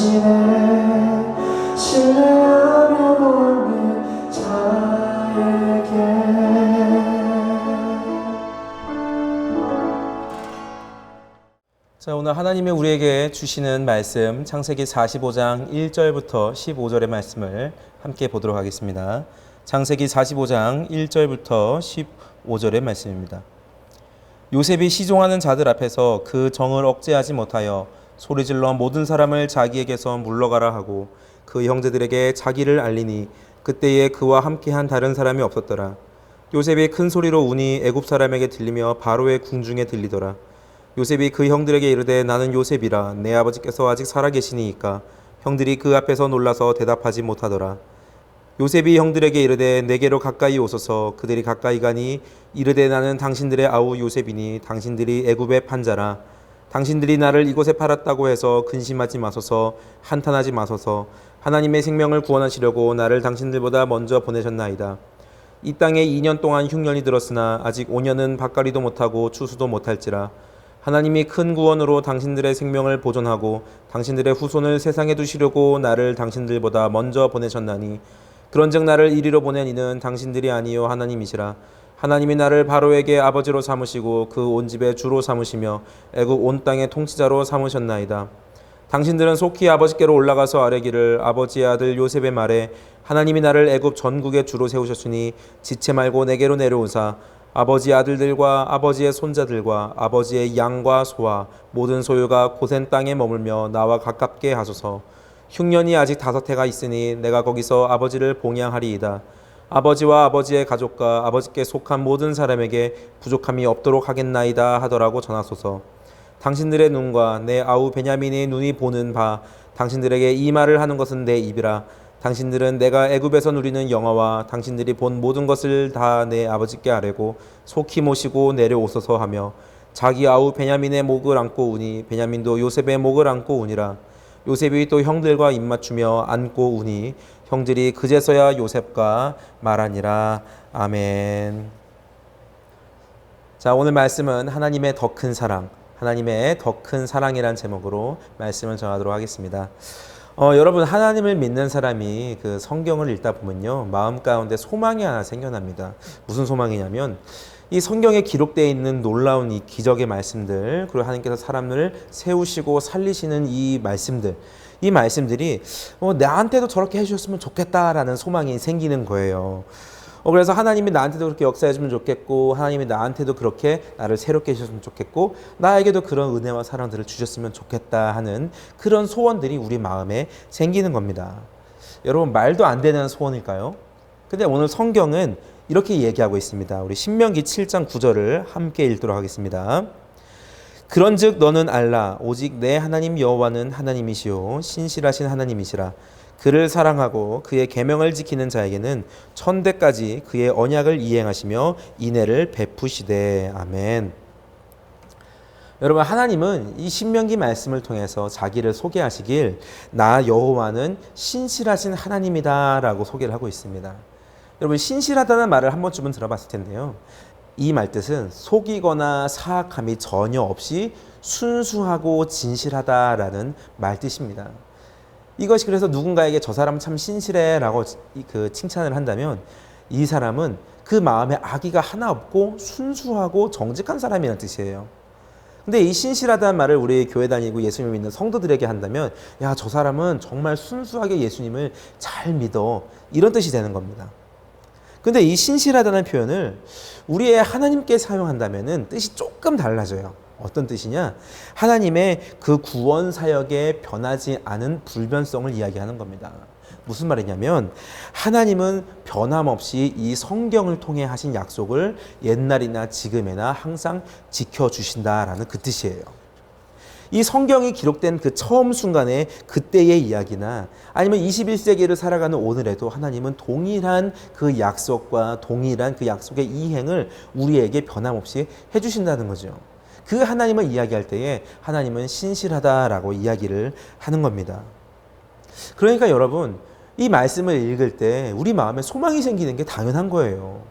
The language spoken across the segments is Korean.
대신에 신뢰하며 보는 자에게. 자, 오늘 하나님이 우리에게 주시는 말씀 창세기 45장 1절부터 15절의 말씀을 함께 보도록 하겠습니다. 창세기 45장 1절부터 15절의 말씀입니다. 요셉이 시종하는 자들 앞에서 그 정을 억제하지 못하여 소리질러 모든 사람을 자기에게서 물러가라 하고 그 형제들에게 자기를 알리니 그때에 그와 함께한 다른 사람이 없었더라. 요셉이 큰 소리로 우니 애굽 사람에게 들리며 바로의 궁중에 들리더라. 요셉이 그 형들에게 이르되 나는 요셉이라 내 아버지께서 아직 살아계시니이까. 형들이 그 앞에서 놀라서 대답하지 못하더라. 요셉이 형들에게 이르되 내게로 가까이 오소서. 그들이 가까이 가니 이르되 나는 당신들의 아우 요셉이니 당신들이 애굽의 판자라. 당신들이 나를 이곳에 팔았다고 해서 근심하지 마소서. 한탄하지 마소서. 하나님의 생명을 구원하시려고 나를 당신들보다 먼저 보내셨나이다. 이 땅에 2년 동안 흉년이 들었으나 아직 5년은 밭갈이도 못하고 추수도 못할지라. 하나님이 큰 구원으로 당신들의 생명을 보존하고 당신들의 후손을 세상에 두시려고 나를 당신들보다 먼저 보내셨나니 그런즉 나를 이리로 보낸 이는 당신들이 아니요 하나님이시라. 하나님이 나를 바로에게 아버지로 삼으시고 그 온 집의 주로 삼으시며 애굽 온 땅의 통치자로 삼으셨나이다. 당신들은 속히 아버지께로 올라가서 아뢰기를 아버지의 아들 요셉의 말에 하나님이 나를 애굽 전국의 주로 세우셨으니 지체 말고 내게로 내려오사 아버지의 아들들과 아버지의 손자들과 아버지의 양과 소와 모든 소유가 고센 땅에 머물며 나와 가깝게 하소서. 흉년이 아직 5해가 있으니 내가 거기서 아버지를 봉양하리이다. 아버지와 아버지의 가족과 아버지께 속한 모든 사람에게 부족함이 없도록 하겠나이다 하더라고 전하소서. 당신들의 눈과 내 아우 베냐민의 눈이 보는 바 당신들에게 이 말을 하는 것은 내 입이라. 당신들은 내가 애굽에서 누리는 영화와 당신들이 본 모든 것을 다 내 아버지께 아뢰고 속히 모시고 내려오소서 하며 자기 아우 베냐민의 목을 안고 우니 베냐민도 요셉의 목을 안고 우니라. 요셉이 또 형들과 입맞추며 안고 우니 형들이 그제서야 요셉과 말하니라. 아멘. 자, 오늘 말씀은 하나님의 더 큰 사랑, 하나님의 더 큰 사랑이란 제목으로 말씀을 전하도록 하겠습니다. 여러분, 하나님을 믿는 사람이 그 성경을 읽다 보면요, 마음 가운데 소망이 하나 생겨납니다. 무슨 소망이냐면 이 성경에 기록되어 있는 놀라운 이 기적의 말씀들, 그리고 하나님께서 사람을 세우시고 살리시는 이 말씀들이 나한테도 저렇게 해주셨으면 좋겠다라는 소망이 생기는 거예요. 그래서 하나님이 나한테도 그렇게 역사해주면 좋겠고, 하나님이 나한테도 그렇게 나를 새롭게 해주셨으면 좋겠고, 나에게도 그런 은혜와 사랑들을 주셨으면 좋겠다 하는 그런 소원들이 우리 마음에 생기는 겁니다. 여러분, 말도 안 되는 소원일까요? 근데 오늘 성경은 이렇게 얘기하고 있습니다. 우리 신명기 7장 9절을 함께 읽도록 하겠습니다. 그런즉 너는 알라 오직 내 하나님 여호와는 하나님이시요 신실하신 하나님이시라. 그를 사랑하고 그의 계명을 지키는 자에게는 천대까지 그의 언약을 이행하시며 인애를 베푸시되. 아멘. 여러분, 하나님은 이 신명기 말씀을 통해서 자기를 소개하시길 나 여호와는 신실하신 하나님이다 라고 소개를 하고 있습니다. 여러분, 신실하다는 말을 한 번쯤은 들어봤을 텐데요, 이 말뜻은 속이거나 사악함이 전혀 없이 순수하고 진실하다라는 말뜻입니다. 이것이 그래서 누군가에게 저 사람은 참 신실해 라고 칭찬을 한다면 이 사람은 그 마음에 악의가 하나 없고 순수하고 정직한 사람이라는 뜻이에요. 근데 이 신실하다는 말을 우리 교회 다니고 예수님을 믿는 성도들에게 한다면 야, 저 사람은 정말 순수하게 예수님을 잘 믿어, 이런 뜻이 되는 겁니다. 근데 이 신실하다는 표현을 우리의 하나님께 사용한다면 뜻이 조금 달라져요. 어떤 뜻이냐? 하나님의 그 구원 사역에 변하지 않은 불변성을 이야기하는 겁니다. 무슨 말이냐면 하나님은 변함없이 이 성경을 통해 하신 약속을 옛날이나 지금이나 항상 지켜주신다라는 그 뜻이에요. 이 성경이 기록된 그 처음 순간에 그때의 이야기나 아니면 21세기를 살아가는 오늘에도 하나님은 동일한 그 약속과 동일한 그 약속의 이행을 우리에게 변함없이 해주신다는 거죠. 그 하나님을 이야기할 때에 하나님은 신실하다라고 이야기를 하는 겁니다. 그러니까 여러분, 이 말씀을 읽을 때 우리 마음에 소망이 생기는 게 당연한 거예요.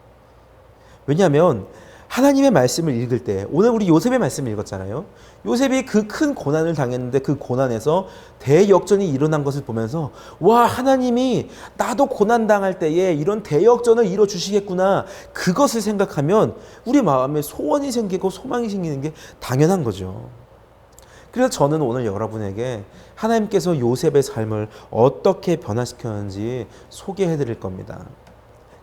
왜냐하면 하나님의 말씀을 읽을 때, 오늘 우리 요셉의 말씀을 읽었잖아요. 요셉이 그 큰 고난을 당했는데 그 고난에서 대역전이 일어난 것을 보면서 와, 하나님이 나도 고난 당할 때에 이런 대역전을 이뤄 주시겠구나, 그것을 생각하면 우리 마음에 소원이 생기고 소망이 생기는 게 당연한 거죠. 그래서 저는 오늘 여러분에게 하나님께서 요셉의 삶을 어떻게 변화시켰는지 소개해 드릴 겁니다.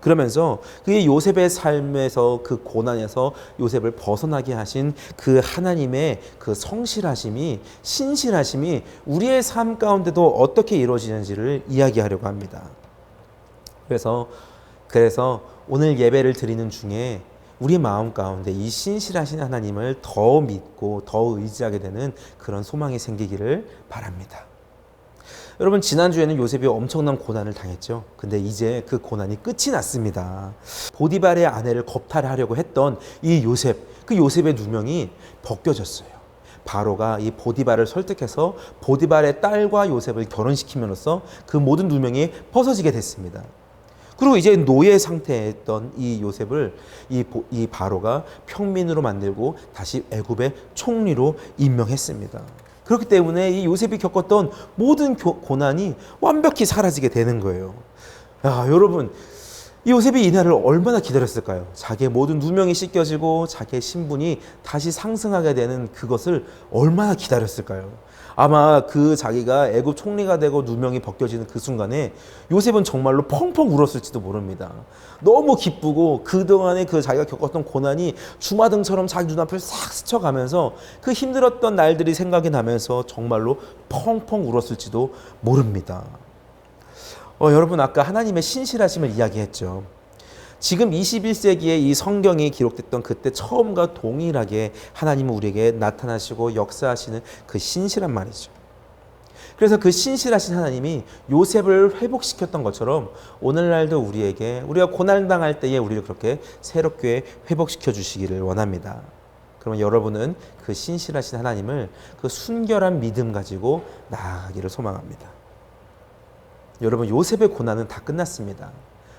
그러면서 그 요셉의 삶에서, 그 고난에서 요셉을 벗어나게 하신 그 하나님의 그 성실하심이, 신실하심이 우리의 삶 가운데도 어떻게 이루어지는지를 이야기하려고 합니다. 그래서 오늘 예배를 드리는 중에 우리 마음 가운데 이 신실하신 하나님을 더 믿고 더 의지하게 되는 그런 소망이 생기기를 바랍니다. 여러분, 지난주에는 요셉이 엄청난 고난을 당했죠. 근데 이제 그 고난이 끝이 났습니다. 보디발의 아내를 겁탈하려고 했던 이 요셉, 그 요셉의 누명이 벗겨졌어요. 바로가 이 보디발을 설득해서 보디발의 딸과 요셉을 결혼시킴으로써 그 모든 누명이 벗어지게 됐습니다. 그리고 이제 노예 상태에 있던 이 요셉을 이 바로가 평민으로 만들고 다시 애굽의 총리로 임명했습니다. 그렇기 때문에 이 요셉이 겪었던 모든 고난이 완벽히 사라지게 되는 거예요. 야, 여러분, 이 요셉이 이 날을 얼마나 기다렸을까요? 자기의 모든 누명이 씻겨지고 자기의 신분이 다시 상승하게 되는 그것을 얼마나 기다렸을까요? 아마 그 자기가 애굽 총리가 되고 누명이 벗겨지는 그 순간에 요셉은 정말로 펑펑 울었을지도 모릅니다. 너무 기쁘고 그동안에 그 자기가 겪었던 고난이 주마등처럼 자기 눈앞을 싹 스쳐가면서 그 힘들었던 날들이 생각이 나면서 정말로 펑펑 울었을지도 모릅니다. 여러분, 아까 하나님의 신실하심을 이야기했죠. 지금 21세기에 이 성경이 기록됐던 그때 처음과 동일하게 하나님은 우리에게 나타나시고 역사하시는 그 신실한 말이죠. 그래서 그 신실하신 하나님이 요셉을 회복시켰던 것처럼 오늘날도 우리가 고난당할 때에 우리를 그렇게 새롭게 회복시켜 주시기를 원합니다. 그러면 여러분은 그 신실하신 하나님을 그 순결한 믿음 가지고 나아가기를 소망합니다. 여러분, 요셉의 고난은 다 끝났습니다.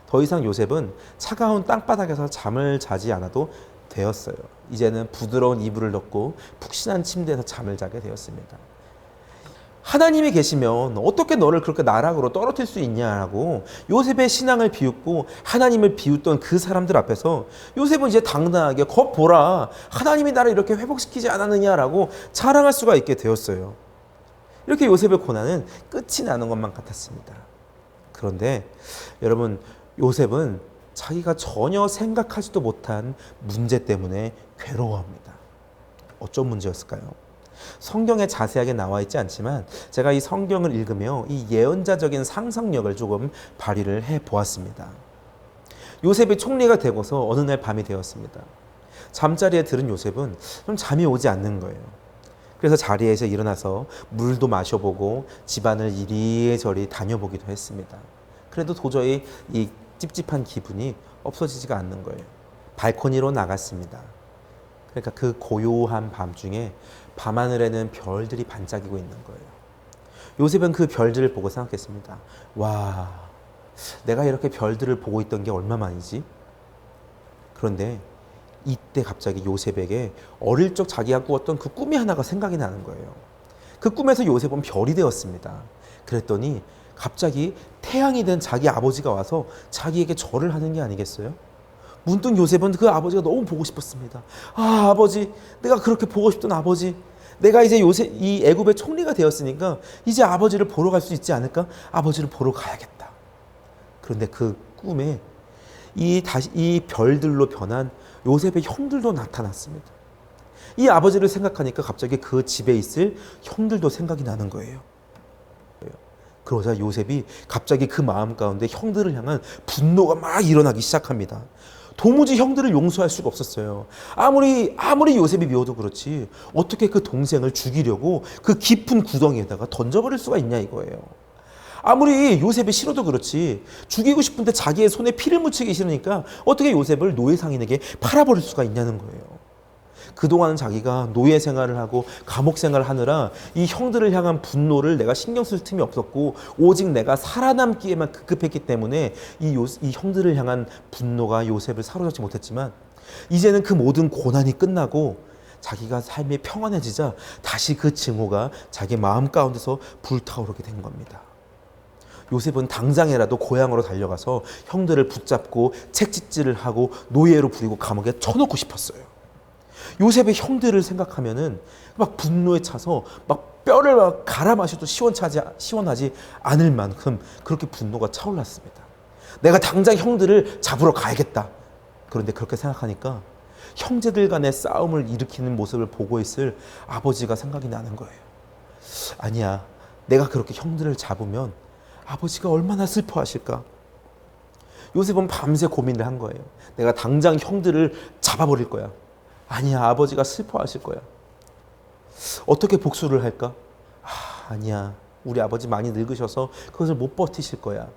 더 이상 요셉은 차가운 땅바닥에서 잠을 자지 않아도 되었어요. 이제는 부드러운 이불을 덮고 푹신한 침대에서 잠을 자게 되었습니다. 하나님이 계시면 어떻게 너를 그렇게 나락으로 떨어뜨릴 수 있냐라고 요셉의 신앙을 비웃고 하나님을 비웃던 그 사람들 앞에서 요셉은 이제 당당하게 겉 보라, 하나님이 나를 이렇게 회복시키지 않았느냐라고 자랑할 수가 있게 되었어요. 이렇게 요셉의 고난은 끝이 나는 것만 같았습니다. 그런데 여러분, 요셉은 자기가 전혀 생각하지도 못한 문제 때문에 괴로워합니다. 어떤 문제였을까요? 성경에 자세하게 나와 있지 않지만 제가 이 성경을 읽으며 이 예언자적인 상상력을 조금 발휘를 해 보았습니다. 요셉이 총리가 되고서 어느 날 밤이 되었습니다. 잠자리에 들은 요셉은 좀 잠이 오지 않는 거예요. 그래서 자리에서 일어나서 물도 마셔보고 집안을 이리저리 다녀보기도 했습니다. 그래도 도저히 이 찝찝한 기분이 없어지지가 않는 거예요. 발코니로 나갔습니다. 그러니까 그 고요한 밤중에 밤하늘에는 별들이 반짝이고 있는 거예요. 요셉은 그 별들을 보고 생각했습니다. 와, 내가 이렇게 별들을 보고 있던 게 얼마만이지? 그런데 이때 갑자기 요셉에게 어릴 적 자기가 꾸었던 그 꿈이 하나가 생각이 나는 거예요. 그 꿈에서 요셉은 별이 되었습니다. 그랬더니 갑자기 태양이 된 자기 아버지가 와서 자기에게 절을 하는 게 아니겠어요? 문득 요셉은 그 아버지가 너무 보고 싶었습니다. 아, 아버지, 내가 그렇게 보고 싶던 아버지, 내가 이제 이 애굽의 총리가 되었으니까 이제 아버지를 보러 갈 수 있지 않을까? 아버지를 보러 가야겠다. 그런데 그 꿈에 이 별들로 변한 요셉의 형들도 나타났습니다. 이 아버지를 생각하니까 갑자기 그 집에 있을 형들도 생각이 나는 거예요. 그러자 요셉이 갑자기 그 마음 가운데 형들을 향한 분노가 막 일어나기 시작합니다. 도무지 형들을 용서할 수가 없었어요. 아무리 요셉이 미워도 그렇지 어떻게 그 동생을 죽이려고 그 깊은 구덩이에다가 던져버릴 수가 있냐 이거예요. 아무리 요셉이 싫어도 그렇지 죽이고 싶은데 자기의 손에 피를 묻히기 싫으니까 어떻게 요셉을 노예 상인에게 팔아버릴 수가 있냐는 거예요. 그동안 자기가 노예 생활을 하고 감옥 생활을 하느라 이 형들을 향한 분노를 내가 신경 쓸 틈이 없었고 오직 내가 살아남기에만 급급했기 때문에 이 형들을 향한 분노가 요셉을 사로잡지 못했지만 이제는 그 모든 고난이 끝나고 자기가 삶이 평안해지자 다시 그 증오가 자기 마음 가운데서 불타오르게 된 겁니다. 요셉은 당장이라도 고향으로 달려가서 형들을 붙잡고 채찍질을 하고 노예로 부리고 감옥에 쳐놓고 싶었어요. 요셉의 형들을 생각하면은 막 분노에 차서 막 뼈를 막 갈아 마셔도 시원하지 않을 만큼 그렇게 분노가 차올랐습니다. 내가 당장 형들을 잡으러 가야겠다. 그런데 그렇게 생각하니까 형제들 간의 싸움을 일으키는 모습을 보고 있을 아버지가 생각이 나는 거예요. 아니야, 내가 그렇게 형들을 잡으면 아버지가 얼마나 슬퍼하실까? 요셉은 밤새 고민을 한 거예요. 내가 당장 형들을 잡아버릴 거야. 아니야, 아버지가 슬퍼하실 거야. 어떻게 복수를 할까? 아니야, 우리 아버지 많이 늙으셔서 그것을 못 버티실 거야.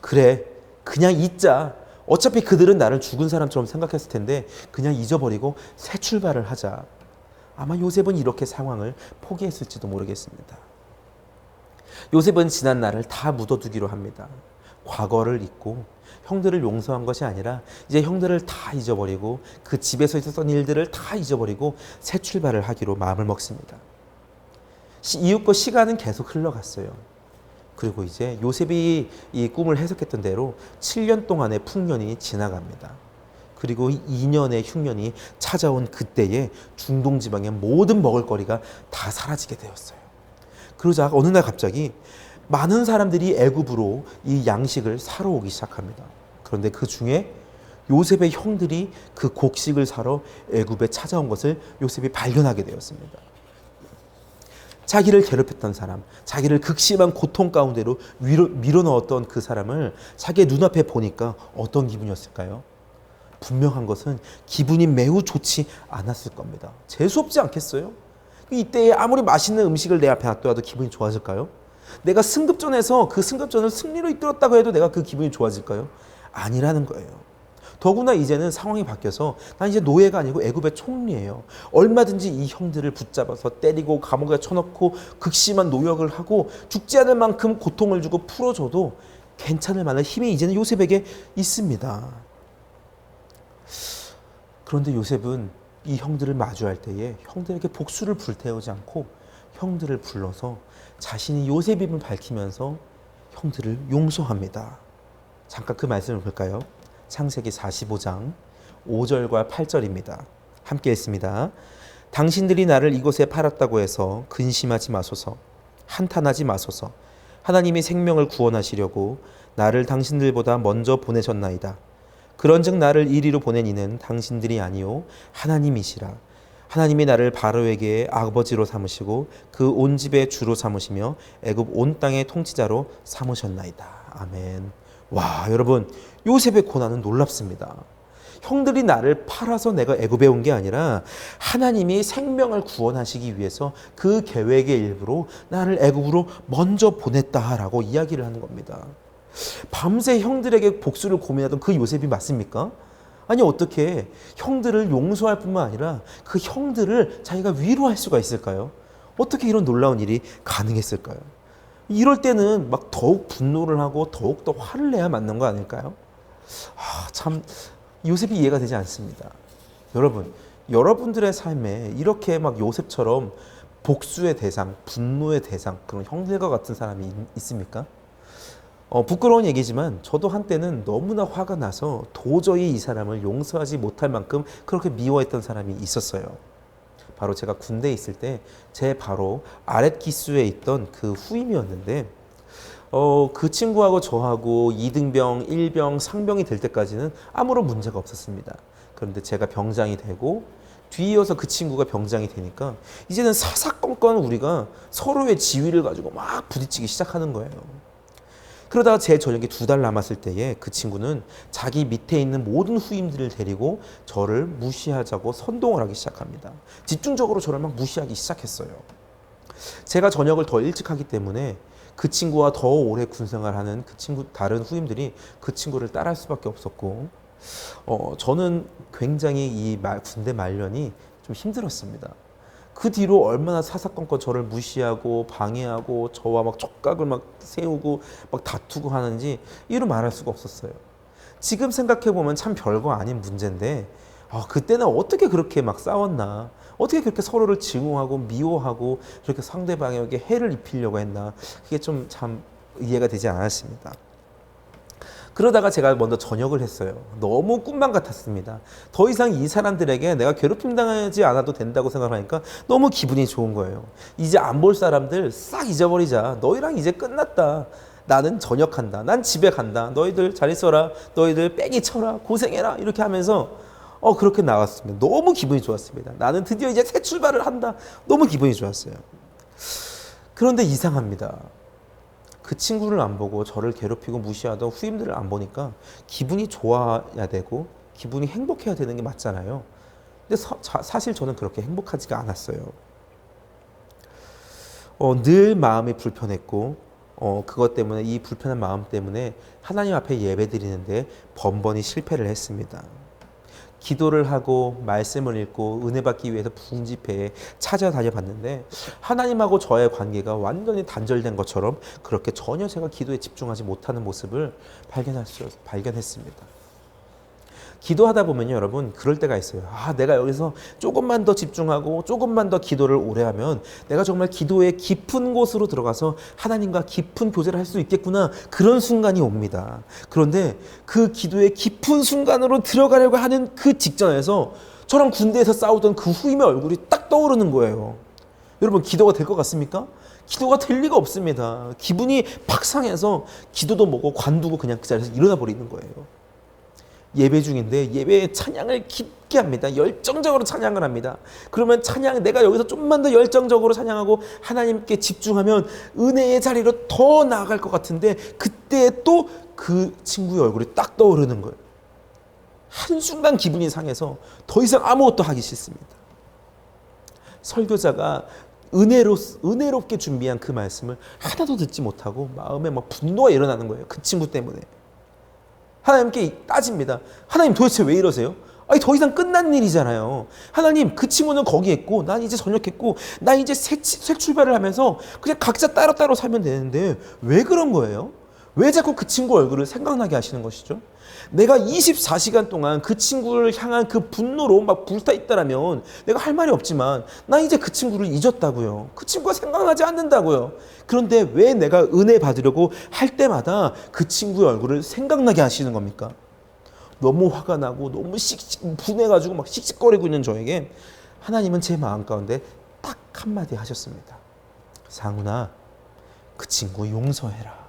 그래, 그냥 잊자. 어차피 그들은 나를 죽은 사람처럼 생각했을 텐데 그냥 잊어버리고 새 출발을 하자. 아마 요셉은 이렇게 상황을 포기했을지도 모르겠습니다. 요셉은 지난 날을 다 묻어두기로 합니다. 과거를 잊고 형들을 용서한 것이 아니라 이제 형들을 다 잊어버리고 그 집에서 있었던 일들을 다 잊어버리고 새 출발을 하기로 마음을 먹습니다. 이윽고 시간은 계속 흘러갔어요. 그리고 이제 요셉이 이 꿈을 해석했던 대로 7년 동안의 풍년이 지나갑니다. 그리고 2년의 흉년이 찾아온 그때에 중동 지방의 모든 먹을거리가 다 사라지게 되었어요. 그러자 어느 날 갑자기 많은 사람들이 애굽으로 이 양식을 사러 오기 시작합니다. 그런데 그 중에 요셉의 형들이 그 곡식을 사러 애굽에 찾아온 것을 요셉이 발견하게 되었습니다. 자기를 괴롭혔던 사람, 자기를 극심한 고통 가운데로 밀어넣었던 그 사람을 자기의 눈앞에 보니까 어떤 기분이었을까요? 분명한 것은 기분이 매우 좋지 않았을 겁니다. 재수없지 않겠어요? 이때에 아무리 맛있는 음식을 내 앞에 놔둬도 기분이 좋아질까요? 내가 승급전에서 그 승급전을 승리로 이끌었다고 해도 내가 그 기분이 좋아질까요? 아니라는 거예요. 더구나 이제는 상황이 바뀌어서 난 이제 노예가 아니고 애굽의 총리예요. 얼마든지 이 형들을 붙잡아서 때리고 감옥에 쳐넣고 극심한 노역을 하고 죽지 않을 만큼 고통을 주고 풀어줘도 괜찮을 만한 힘이 이제는 요셉에게 있습니다. 그런데 요셉은 이 형들을 마주할 때에 형들에게 복수를 불태우지 않고 형들을 불러서 자신이 요셉임을 밝히면서 형들을 용서합니다. 잠깐 그 말씀을 볼까요? 창세기 45장 5절과 8절입니다. 함께 읽습니다. 당신들이 나를 이곳에 팔았다고 해서 근심하지 마소서. 한탄하지 마소서. 하나님이 생명을 구원하시려고 나를 당신들보다 먼저 보내셨나이다. 그런즉 나를 이리로 보낸 이는 당신들이 아니요 하나님이시라. 하나님이 나를 바로에게 아버지로 삼으시고 그 온 집의 주로 삼으시며 애굽 온 땅의 통치자로 삼으셨나이다. 아멘. 와, 여러분, 요셉의 고난은 놀랍습니다. 형들이 나를 팔아서 내가 애굽에 온 게 아니라 하나님이 생명을 구원하시기 위해서 그 계획의 일부로 나를 애굽으로 먼저 보냈다라고 이야기를 하는 겁니다. 밤새 형들에게 복수를 고민하던 그 요셉이 맞습니까? 아니, 어떻게 형들을 용서할 뿐만 아니라 그 형들을 자기가 위로할 수가 있을까요? 어떻게 이런 놀라운 일이 가능했을까요? 이럴 때는 막 더욱 분노를 하고 더욱 더 화를 내야 맞는 거 아닐까요? 참 요셉이 이해가 되지 않습니다. 여러분, 여러분들의 삶에 이렇게 막 요셉처럼 복수의 대상, 분노의 대상, 그런 형들과 같은 사람이 있습니까? 부끄러운 얘기지만 저도 한때는 너무나 화가 나서 도저히 이 사람을 용서하지 못할 만큼 그렇게 미워했던 사람이 있었어요. 바로 제가 군대에 있을 때 제 바로 아랫기수에 있던 그 후임이었는데 그 친구하고 저하고 2등병, 1병, 상병이 될 때까지는 아무런 문제가 없었습니다. 그런데 제가 병장이 되고 뒤이어서 그 친구가 병장이 되니까 이제는 사사건건 우리가 서로의 지위를 가지고 막 부딪히기 시작하는 거예요. 그러다가 제 전역이 2달 남았을 때에 그 친구는 자기 밑에 있는 모든 후임들을 데리고 저를 무시하자고 선동을 하기 시작합니다. 집중적으로 저를 막 무시하기 시작했어요. 제가 전역을 더 일찍 하기 때문에 그 친구와 더 오래 군생활하는 그 친구 다른 후임들이 그 친구를 따라할 수밖에 없었고 저는 굉장히 이 군대 말년이 좀 힘들었습니다. 그 뒤로 얼마나 사사건건 저를 무시하고 방해하고 저와 막 촉각을 막 세우고 막 다투고 하는지 이루 말할 수가 없었어요. 지금 생각해보면 참 별거 아닌 문제인데 그때는 어떻게 그렇게 막 싸웠나, 어떻게 그렇게 서로를 증오하고 미워하고 그렇게 상대방에게 해를 입히려고 했나, 그게 좀 참 이해가 되지 않았습니다. 그러다가 제가 먼저 전역을 했어요. 너무 꿈만 같았습니다. 더 이상 이 사람들에게 내가 괴롭힘 당하지 않아도 된다고 생각하니까 너무 기분이 좋은 거예요. 이제 안 볼 사람들 싹 잊어버리자. 너희랑 이제 끝났다. 나는 전역한다. 난 집에 간다. 너희들 잘 있어라. 너희들 빼기 쳐라. 고생해라. 이렇게 하면서 그렇게 나왔습니다. 너무 기분이 좋았습니다. 나는 드디어 이제 새 출발을 한다. 너무 기분이 좋았어요. 그런데 이상합니다. 그 친구를 안 보고 저를 괴롭히고 무시하던 후임들을 안 보니까 기분이 좋아야 되고 기분이 행복해야 되는 게 맞잖아요. 근데 사실 저는 그렇게 행복하지가 않았어요. 늘 마음이 불편했고 그것 때문에, 이 불편한 마음 때문에 하나님 앞에 예배 드리는데 번번이 실패를 했습니다. 기도를 하고 말씀을 읽고 은혜 받기 위해서 부흥집회에 찾아다녀 봤는데 하나님하고 저의 관계가 완전히 단절된 것처럼 그렇게 전혀 제가 기도에 집중하지 못하는 모습을 발견했습니다. 기도하다 보면요, 여러분, 그럴 때가 있어요. 내가 여기서 조금만 더 집중하고 조금만 더 기도를 오래 하면 내가 정말 기도의 깊은 곳으로 들어가서 하나님과 깊은 교제를 할 수 있겠구나, 그런 순간이 옵니다. 그런데 그 기도의 깊은 순간으로 들어가려고 하는 그 직전에서 저랑 군대에서 싸우던 그 후임의 얼굴이 딱 떠오르는 거예요. 여러분, 기도가 될 것 같습니까? 기도가 될 리가 없습니다. 기분이 팍 상해서 기도도 뭐고 관두고 그냥 그 자리에서 일어나 버리는 거예요. 예배 중인데 예배의 찬양을 깊게 합니다. 열정적으로 찬양을 합니다. 그러면 내가 여기서 좀만 더 열정적으로 찬양하고 하나님께 집중하면 은혜의 자리로 더 나아갈 것 같은데 그때 또 그 친구의 얼굴이 딱 떠오르는 거예요. 한순간 기분이 상해서 더 이상 아무것도 하기 싫습니다. 설교자가 은혜롭게 준비한 그 말씀을 하나도 듣지 못하고 마음에 막 분노가 일어나는 거예요. 그 친구 때문에. 하나님께 따집니다. 하나님, 도대체 왜 이러세요? 더 이상 끝난 일이잖아요. 하나님, 그 친구는 거기 있고 난 이제 전역했고 난 이제 새 출발을 하면서 그냥 각자 따로따로 살면 되는데 왜 그런 거예요? 왜 자꾸 그 친구 얼굴을 생각나게 하시는 것이죠? 내가 24시간 동안 그 친구를 향한 그 분노로 막 불타 있다라면 내가 할 말이 없지만 나 이제 그 친구를 잊었다고요. 그 친구가 생각나지 않는다고요. 그런데 왜 내가 은혜 받으려고 할 때마다 그 친구의 얼굴을 생각나게 하시는 겁니까? 너무 화가 나고 너무 분해가지고 막 씩씩거리고 있는 저에게 하나님은 제 마음 가운데 딱 한마디 하셨습니다. 상훈아, 그 친구 용서해라.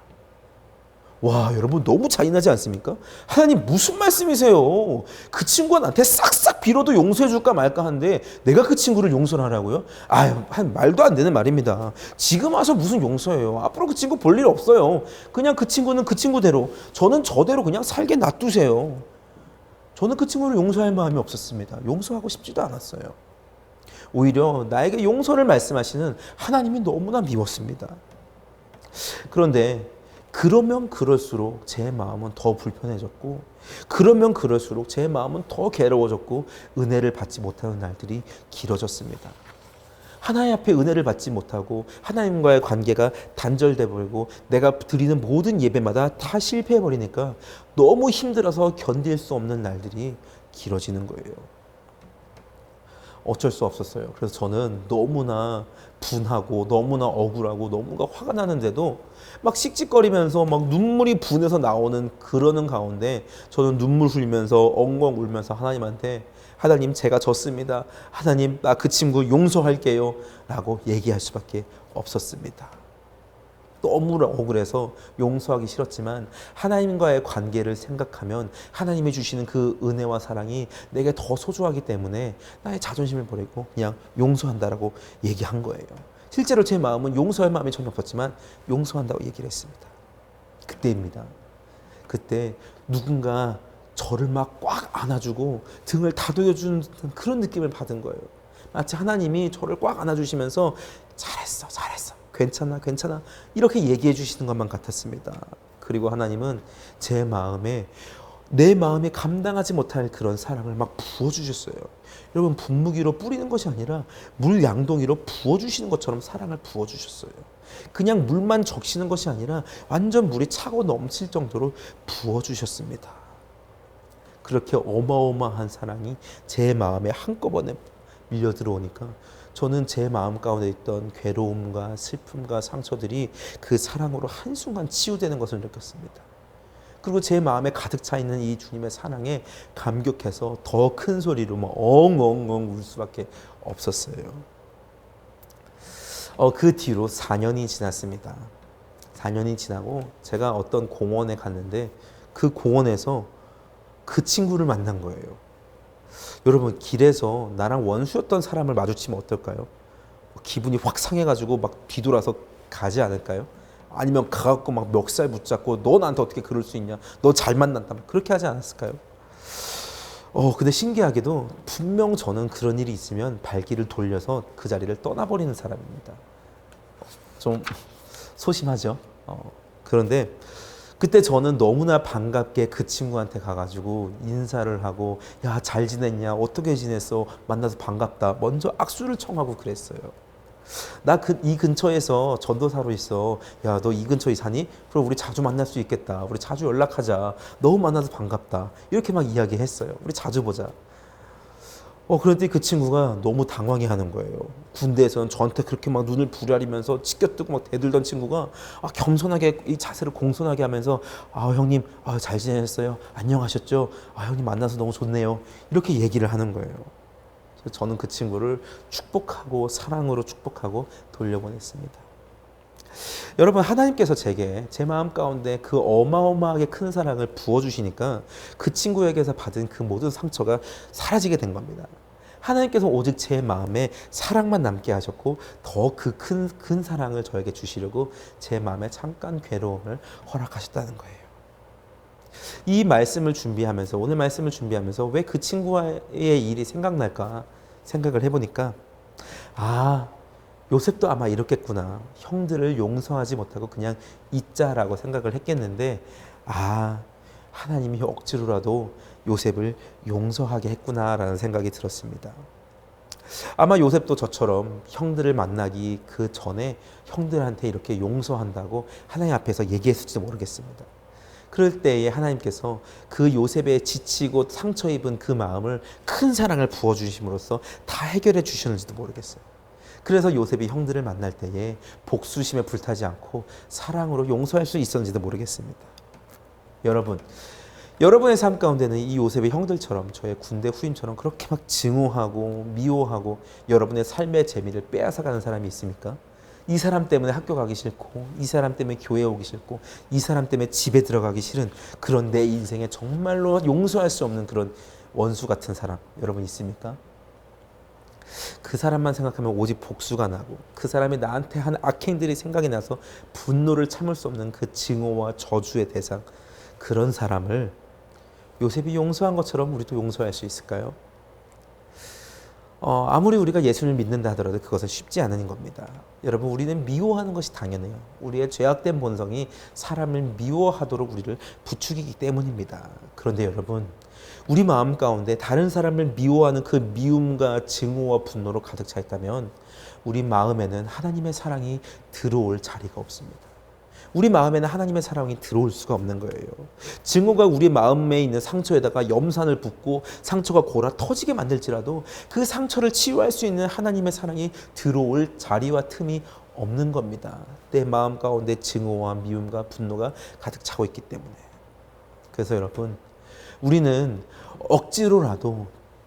와, 여러분, 너무 잔인하지 않습니까? 하나님, 무슨 말씀이세요? 그 친구가 나한테 싹싹 빌어도 용서해 줄까 말까 하는데 내가 그 친구를 용서를 하라고요? 말도 안 되는 말입니다. 지금 와서 무슨 용서예요? 앞으로 그 친구 볼 일 없어요. 그냥 그 친구는 그 친구대로, 저는 저대로 그냥 살게 놔두세요. 저는 그 친구를 용서할 마음이 없었습니다. 용서하고 싶지도 않았어요. 오히려 나에게 용서를 말씀하시는 하나님이 너무나 미웠습니다. 그런데 그러면 그럴수록 제 마음은 더 불편해졌고, 그러면 그럴수록 제 마음은 더 괴로워졌고 은혜를 받지 못하는 날들이 길어졌습니다. 하나님 앞에 은혜를 받지 못하고 하나님과의 관계가 단절돼 버리고 내가 드리는 모든 예배마다 다 실패해 버리니까 너무 힘들어서 견딜 수 없는 날들이 길어지는 거예요. 어쩔 수 없었어요. 그래서 저는 너무나 분하고 너무나 억울하고 너무나 화가 나는데도 막 씩씩거리면서 막 눈물이 분해서 나오는 그러는 가운데 저는 눈물 흘리면서 엉엉 울면서 하나님한테, 하나님, 제가 졌습니다. 하나님, 나 그 친구 용서할게요. 라고 얘기할 수밖에 없었습니다. 너무 억울해서 용서하기 싫었지만 하나님과의 관계를 생각하면 하나님이 주시는 그 은혜와 사랑이 내게 더 소중하기 때문에 나의 자존심을 버리고 그냥 용서한다라고 얘기한 거예요. 실제로 제 마음은 용서할 마음이 전혀 없었지만 용서한다고 얘기를 했습니다. 그때입니다. 그때 누군가 저를 막 꽉 안아주고 등을 다독여주는 그런 느낌을 받은 거예요. 마치 하나님이 저를 꽉 안아주시면서 잘했어, 괜찮아 이렇게 얘기해 주시는 것만 같았습니다. 그리고 하나님은 내 마음에 감당하지 못할 그런 사랑을 막 부어주셨어요. 여러분, 분무기로 뿌리는 것이 아니라 물 양동이로 부어주시는 것처럼 사랑을 부어주셨어요. 그냥 물만 적시는 것이 아니라 완전 물이 차고 넘칠 정도로 부어주셨습니다. 그렇게 어마어마한 사랑이 제 마음에 한꺼번에 밀려 들어오니까 저는 제 마음 가운데 있던 괴로움과 슬픔과 상처들이 그 사랑으로 한순간 치유되는 것을 느꼈습니다. 그리고 제 마음에 가득 차 있는 이 주님의 사랑에 감격해서 더 큰 소리로 막 엉엉엉 울 수밖에 없었어요. 그 뒤로 4년이 지났습니다. 4년이 지나고 제가 어떤 공원에 갔는데 그 공원에서 그 친구를 만난 거예요. 여러분, 길에서 나랑 원수였던 사람을 마주치면 어떨까요? 기분이 확 상해가지고 막 뒤돌아서 가지 않을까요? 아니면 가갖고 막 멱살 붙잡고 너 나한테 어떻게 그럴 수 있냐? 너 잘 만난다. 그렇게 하지 않았을까요? 근데 신기하게도 분명 저는 그런 일이 있으면 발길을 돌려서 그 자리를 떠나버리는 사람입니다. 좀 소심하죠? 그런데 그때 저는 너무나 반갑게 그 친구한테 가가지고 인사를 하고 야, 잘 지냈냐? 어떻게 지냈어? 만나서 반갑다. 먼저 악수를 청하고 그랬어요. 나 이 근처에서 전도사로 있어. 야, 너 이 근처에 사니? 그럼 우리 자주 만날 수 있겠다. 우리 자주 연락하자. 너무 만나서 반갑다. 이렇게 막 이야기했어요. 우리 자주 보자. 그런데 그 친구가 너무 당황해하는 거예요. 군대에서는 저한테 그렇게 막 눈을 부라리면서 치켜뜨고 막 대들던 친구가 겸손하게 이 자세를 공손하게 하면서 형님 잘 지내셨어요? 안녕하셨죠? 형님 만나서 너무 좋네요. 이렇게 얘기를 하는 거예요. 그래서 저는 그 친구를 축복하고 사랑으로 축복하고 돌려보냈습니다. 여러분, 하나님께서 제게 제 마음 가운데 그 어마어마하게 큰 사랑을 부어주시니까 그 친구에게서 받은 그 모든 상처가 사라지게 된 겁니다. 하나님께서 오직 제 마음에 사랑만 남게 하셨고 더 그 큰 사랑을 저에게 주시려고 제 마음에 잠깐 괴로움을 허락하셨다는 거예요. 이 말씀을 준비하면서, 오늘 말씀을 준비하면서 왜 그 친구와의 일이 생각날까 생각을 해보니까 요셉도 아마 이렇겠구나. 형들을 용서하지 못하고 그냥 잊자라고 생각을 했겠는데 하나님이 억지로라도 요셉을 용서하게 했구나라는 생각이 들었습니다. 아마 요셉도 저처럼 형들을 만나기 그 전에 형들한테 이렇게 용서한다고 하나님 앞에서 얘기했을지도 모르겠습니다. 그럴 때에 하나님께서 그 요셉의 지치고 상처 입은 그 마음을 큰 사랑을 부어주심으로써 다 해결해 주셨는지도 모르겠어요. 그래서 요셉이 형들을 만날 때에 복수심에 불타지 않고 사랑으로 용서할 수 있었는지도 모르겠습니다. 여러분의 삶 가운데는 이 요셉의 형들처럼 저의 군대 후임처럼 그렇게 막 증오하고 미워하고 여러분의 삶의 재미를 빼앗아가는 사람이 있습니까? 이 사람 때문에 학교 가기 싫고 이 사람 때문에 교회 오기 싫고 이 사람 때문에 집에 들어가기 싫은 그런 내 인생에 정말로 용서할 수 없는 그런 원수 같은 사람 여러분 있습니까? 그 사람만 생각하면 오직 복수가 나고 그 사람이 나한테 한 악행들이 생각이 나서 분노를 참을 수 없는 그 증오와 저주의 대상, 그런 사람을 요셉이 용서한 것처럼 우리도 용서할 수 있을까요? 아무리 우리가 예수를 믿는다 하더라도 그것은 쉽지 않은 겁니다. 여러분, 우리는 미워하는 것이 당연해요. 우리의 죄악된 본성이 사람을 미워하도록 우리를 부추기기 때문입니다. 그런데 여러분, 우리 마음 가운데 다른 사람을 미워하는 그 미움과 증오와 분노로 가득 차 있다면 우리 마음에는 하나님의 사랑이 들어올 자리가 없습니다. 우리 마음에는 하나님의 사랑이 들어올 수가 없는 거예요. 증오가 우리 마음에 있는 상처에다가 염산을 붓고 상처가 골아 터지게 만들지라도 그 상처를 치유할 수 있는 하나님의 사랑이 들어올 자리와 틈이 없는 겁니다. 내 마음 가운데 증오와 미움과 분노가 가득 차고 있기 때문에. 그래서 여러분, 우리는 억지로라도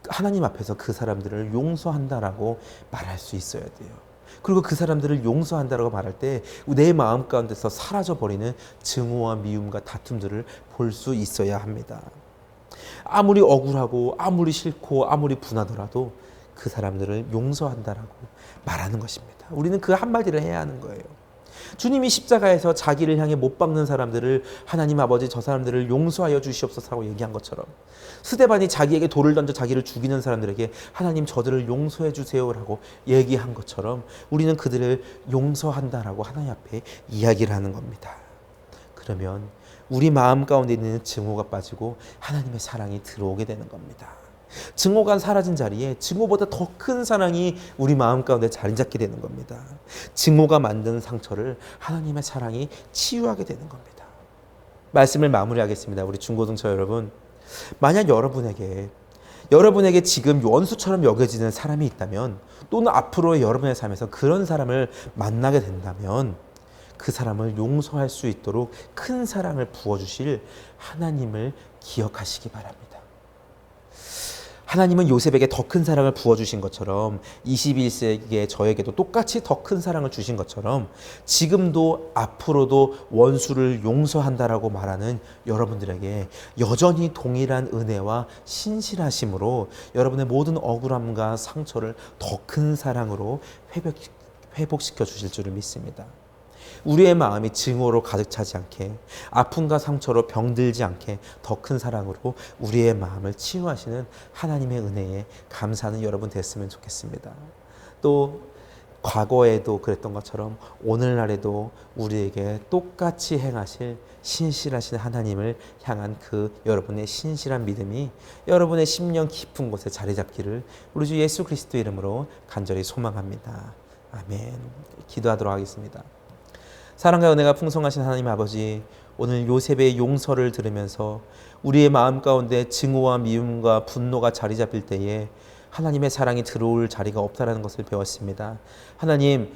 하나님 앞에서 그 사람들을 용서한다라고 말할 수 있어야 돼요. 그리고 그 사람들을 용서한다라고 말할 때 내 마음 가운데서 사라져버리는 증오와 미움과 다툼들을 볼 수 있어야 합니다. 아무리 억울하고 아무리 싫고 아무리 분하더라도 그 사람들을 용서한다라고 말하는 것입니다. 우리는 그 한마디를 해야 하는 거예요. 주님이 십자가에서 자기를 향해 못 박는 사람들을 하나님 아버지 저 사람들을 용서하여 주시옵소서라고 얘기한 것처럼, 스데반이 자기에게 돌을 던져 자기를 죽이는 사람들에게 하나님 저들을 용서해 주세요라고 얘기한 것처럼 우리는 그들을 용서한다라고 하나님 앞에 이야기를 하는 겁니다. 그러면 우리 마음 가운데 있는 증오가 빠지고 하나님의 사랑이 들어오게 되는 겁니다. 증오가 사라진 자리에 증오보다 더 큰 사랑이 우리 마음 가운데 자리 잡게 되는 겁니다. 증오가 만든 상처를 하나님의 사랑이 치유하게 되는 겁니다. 말씀을 마무리하겠습니다. 우리 중고등처 여러분, 만약 여러분에게 지금 원수처럼 여겨지는 사람이 있다면, 또는 앞으로의 여러분의 삶에서 그런 사람을 만나게 된다면 그 사람을 용서할 수 있도록 큰 사랑을 부어주실 하나님을 기억하시기 바랍니다. 하나님은 요셉에게 더 큰 사랑을 부어주신 것처럼 21세기의 저에게도 똑같이 더 큰 사랑을 주신 것처럼 지금도 앞으로도 원수를 용서한다라고 말하는 여러분들에게 여전히 동일한 은혜와 신실하심으로 여러분의 모든 억울함과 상처를 더 큰 사랑으로 회복시켜 주실 줄을 믿습니다. 우리의 마음이 증오로 가득 차지 않게, 아픔과 상처로 병들지 않게 더 큰 사랑으로 우리의 마음을 치유하시는 하나님의 은혜에 감사하는 여러분 됐으면 좋겠습니다. 또 과거에도 그랬던 것처럼 오늘날에도 우리에게 똑같이 행하실 신실하신 하나님을 향한 그 여러분의 신실한 믿음이 여러분의 심령 깊은 곳에 자리 잡기를 우리 주 예수 그리스도 이름으로 간절히 소망합니다. 아멘. 기도하도록 하겠습니다. 사랑과 은혜가 풍성하신 하나님 아버지, 오늘 요셉의 용서를 들으면서 우리의 마음 가운데 증오와 미움과 분노가 자리 잡힐 때에 하나님의 사랑이 들어올 자리가 없다라는 것을 배웠습니다. 하나님,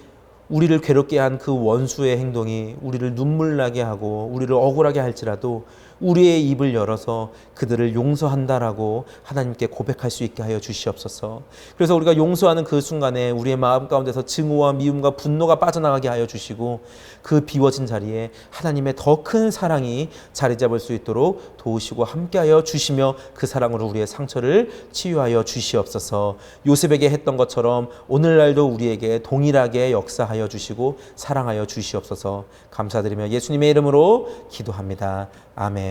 우리를 괴롭게 한 그 원수의 행동이 우리를 눈물 나게 하고 우리를 억울하게 할지라도 우리의 입을 열어서 그들을 용서한다라고 하나님께 고백할 수 있게 하여 주시옵소서. 그래서 우리가 용서하는 그 순간에 우리의 마음 가운데서 증오와 미움과 분노가 빠져나가게 하여 주시고 그 비워진 자리에 하나님의 더 큰 사랑이 자리 잡을 수 있도록 도우시고 함께하여 주시며 그 사랑으로 우리의 상처를 치유하여 주시옵소서. 요셉에게 했던 것처럼 오늘날도 우리에게 동일하게 역사하여 주시고 사랑하여 주시옵소서. 감사드리며 예수님의 이름으로 기도합니다. 아멘.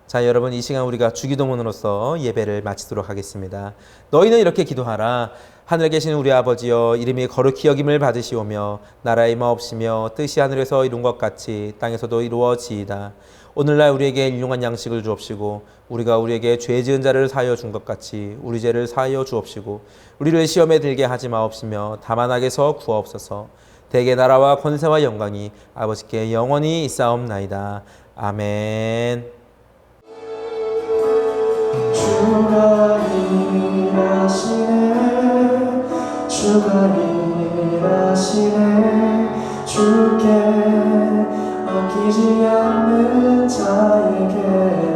자, 여러분, 이 시간 우리가 주기도문으로서 예배를 마치도록 하겠습니다. 너희는 이렇게 기도하라. 하늘에 계신 우리 아버지여, 이름이 거룩히 여김을 받으시오며 나라의 마옵시며 뜻이 하늘에서 이룬 것 같이 땅에서도 이루어지이다. 오늘날 우리에게 일용할 양식을 주옵시고 우리가 우리에게 죄 지은 자를 사하여 준 것 같이 우리 죄를 사하여 주옵시고 우리를 시험에 들게 하지 마옵시며 다만 악에서 구하옵소서. 대개 나라와 권세와 영광이 아버지께 영원히 있사옵나이다. 아멘. 주가 일하시네, 주가 일하시네. 주께 맡기지 않는 자에게